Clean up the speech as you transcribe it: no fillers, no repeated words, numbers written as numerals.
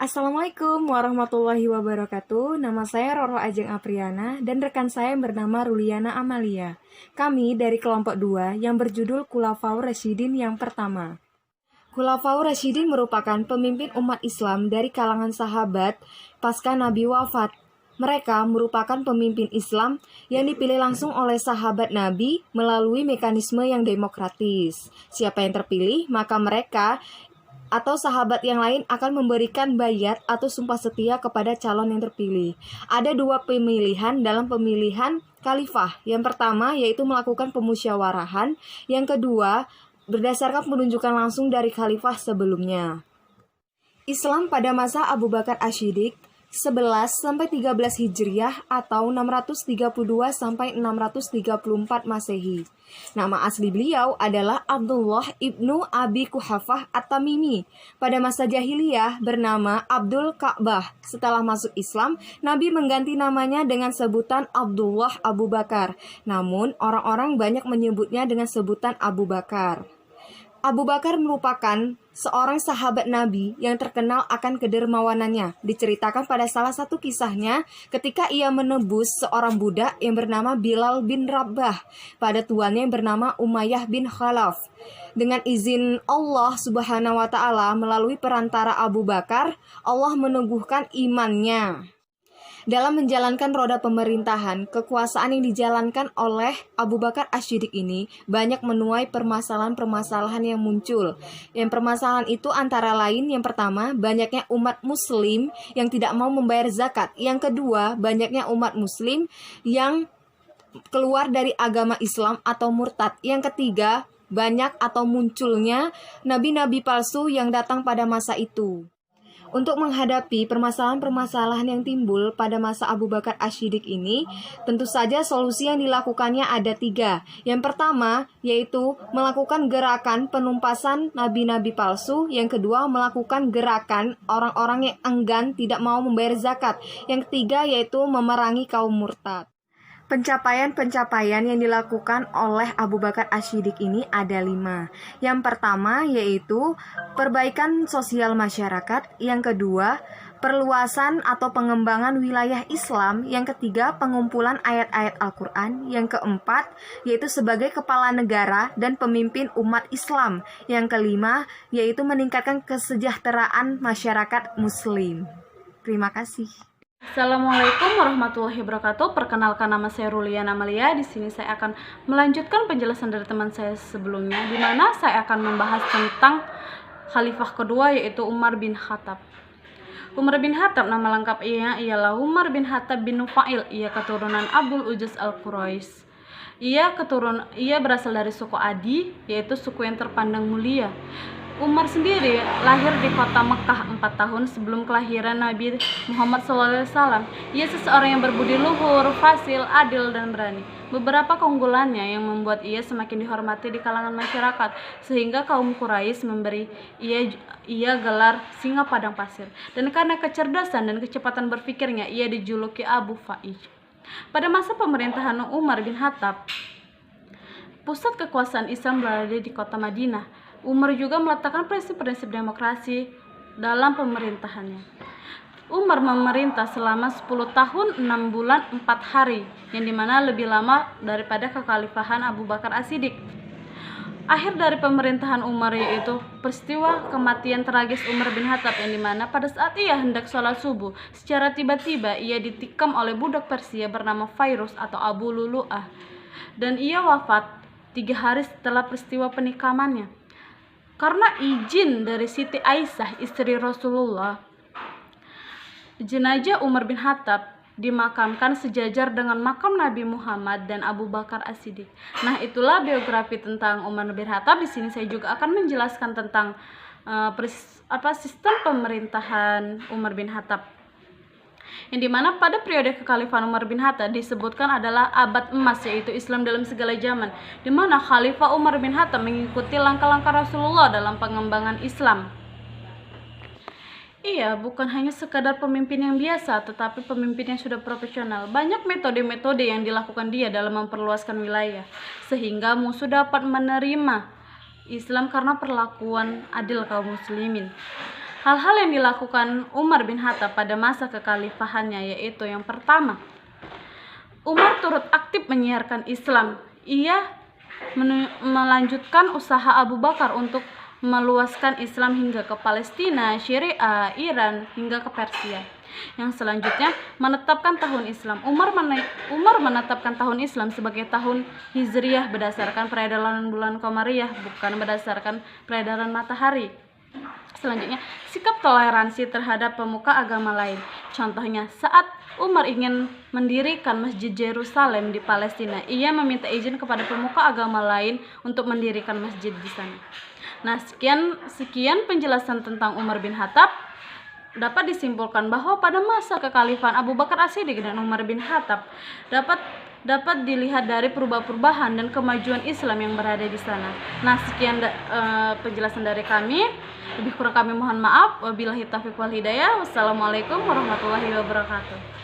Assalamualaikum warahmatullahi wabarakatuh. Nama saya Roro Ajeng Apriana dan rekan saya bernama Ruliana Amalia. Kami dari kelompok 2 yang berjudul Khulafaur Rasyidin yang pertama. Khulafaur Rasyidin merupakan pemimpin umat Islam dari kalangan sahabat pasca Nabi wafat. Mereka merupakan pemimpin Islam yang dipilih langsung oleh sahabat Nabi melalui mekanisme yang demokratis. Siapa yang terpilih, maka mereka atau sahabat yang lain akan memberikan bayat atau sumpah setia kepada calon yang terpilih. Ada dua pemilihan dalam pemilihan khalifah. Yang pertama yaitu melakukan pemusyawarahan, yang kedua berdasarkan penunjukan langsung dari khalifah sebelumnya. Islam pada masa Abu Bakar Asy-Syiddiq 11-13 Hijriah atau 632-634 Masehi. Nama asli beliau adalah Abdullah ibnu Abi Quhafah At-Tamimi. Pada masa jahiliyah bernama Abdul Ka'bah. Setelah masuk Islam, Nabi mengganti namanya dengan sebutan Abdullah Abu Bakar. Namun, orang-orang banyak menyebutnya dengan sebutan Abu Bakar. Abu Bakar merupakan seorang sahabat Nabi yang terkenal akan kedermawanannya. Diceritakan pada salah satu kisahnya ketika ia menebus seorang budak yang bernama Bilal bin Rabah pada tuannya yang bernama Umayyah bin Khalaf. Dengan izin Allah Subhanahu wa Ta'ala, melalui perantara Abu Bakar, Allah meneguhkan imannya. Dalam menjalankan roda pemerintahan, kekuasaan yang dijalankan oleh Abu Bakar Asy-Syiddiq ini banyak menuai permasalahan-permasalahan yang muncul. Yang permasalahan itu antara lain, yang pertama, banyaknya umat muslim yang tidak mau membayar zakat. Yang kedua, banyaknya umat muslim yang keluar dari agama Islam atau murtad. Yang ketiga, banyak atau munculnya nabi-nabi palsu yang datang pada masa itu. Untuk menghadapi permasalahan-permasalahan yang timbul pada masa Abu Bakar Asy-Syiddiq ini, tentu saja solusi yang dilakukannya ada 3. Yang pertama, yaitu melakukan gerakan penumpasan nabi-nabi palsu. Yang kedua, melakukan gerakan orang-orang yang enggan tidak mau membayar zakat. Yang ketiga, yaitu memerangi kaum murtad. Pencapaian-pencapaian yang dilakukan oleh Abu Bakar Asy-Syiddiq ini ada 5. Yang pertama yaitu perbaikan sosial masyarakat. Yang kedua, perluasan atau pengembangan wilayah Islam. Yang ketiga, pengumpulan ayat-ayat Al-Quran. Yang keempat, yaitu sebagai kepala negara dan pemimpin umat Islam. Yang kelima, yaitu meningkatkan kesejahteraan masyarakat Muslim. Terima kasih. Assalamualaikum warahmatullahi wabarakatuh. Perkenalkan, nama saya Ruliana Amalia. Di sini saya akan melanjutkan penjelasan dari teman saya sebelumnya, di mana saya akan membahas tentang khalifah kedua, yaitu Umar bin Khattab. Umar bin Khattab, nama lengkapnya ialah Umar bin Khattab bin Nufail. Ia keturunan Abdul Uzz al-Quraisy. Ia berasal dari suku Adi, yaitu suku yang terpandang mulia. Umar sendiri lahir di kota Mekah 4 tahun sebelum kelahiran Nabi Muhammad SAW. Ia seseorang yang berbudi luhur, fasil, adil, dan berani. Beberapa keunggulannya yang membuat ia semakin dihormati di kalangan masyarakat, sehingga kaum Quraisy memberi ia gelar singa padang pasir. Dan karena kecerdasan dan kecepatan berpikirnya, ia dijuluki Abu Faiz. Pada masa pemerintahan Umar bin Khattab, pusat kekuasaan Islam berada di kota Madinah. Umar juga meletakkan prinsip-prinsip demokrasi dalam pemerintahannya. Umar memerintah selama 10 tahun 6 bulan 4 hari, yang dimana lebih lama daripada kekhalifahan Abu Bakar Asy-Syiddiq. Akhir dari pemerintahan Umar yaitu peristiwa kematian tragis Umar bin Khattab, yang dimana pada saat ia hendak sholat subuh, secara tiba-tiba ia ditikam oleh budak Persia bernama Fairuz atau Abu Lulu'ah, dan ia wafat 3 hari setelah peristiwa penikamannya. Karena izin dari Siti Aisyah, istri Rasulullah, jenazah Umar bin Khattab dimakamkan sejajar dengan makam Nabi Muhammad dan Abu Bakar As-Siddiq. Nah, itulah biografi tentang Umar bin Khattab. Di sini saya juga akan menjelaskan tentang sistem pemerintahan Umar bin Khattab, yang dimana pada periode kekhalifahan Umar bin Khattab disebutkan adalah abad emas, yaitu Islam dalam segala zaman, dimana Khalifah Umar bin Khattab mengikuti langkah-langkah Rasulullah dalam pengembangan Islam. Ia bukan hanya sekadar pemimpin yang biasa, tetapi pemimpin yang sudah profesional. Banyak metode-metode yang dilakukan dia dalam memperluaskan wilayah, sehingga musuh dapat menerima Islam karena perlakuan adil kaum muslimin. Hal-hal yang dilakukan Umar bin Khattab pada masa kekhalifahannya yaitu yang pertama, Umar turut aktif menyiarkan Islam. Ia melanjutkan usaha Abu Bakar untuk meluaskan Islam hingga ke Palestina, Syria, Iran, hingga ke Persia. Yang selanjutnya, menetapkan tahun Islam. Umar menetapkan tahun Islam sebagai tahun Hijriyah berdasarkan peredaran bulan Qamariyah, bukan berdasarkan peredaran matahari. Selanjutnya, sikap toleransi terhadap pemuka agama lain. Contohnya, saat Umar ingin mendirikan Masjid Yerusalem di Palestina, ia meminta izin kepada pemuka agama lain untuk mendirikan masjid di sana. Nah, sekian penjelasan tentang Umar bin Khattab. Dapat disimpulkan bahwa pada masa kekhalifahan Abu Bakar As-Siddiq dan Umar bin Khattab dapat dilihat dari perubahan dan kemajuan Islam yang berada di sana. Nah, sekian penjelasan dari kami. Lebih kurang kami mohon maaf. Wabillahi taufiq wal hidayah. Wassalamualaikum warahmatullahi wabarakatuh.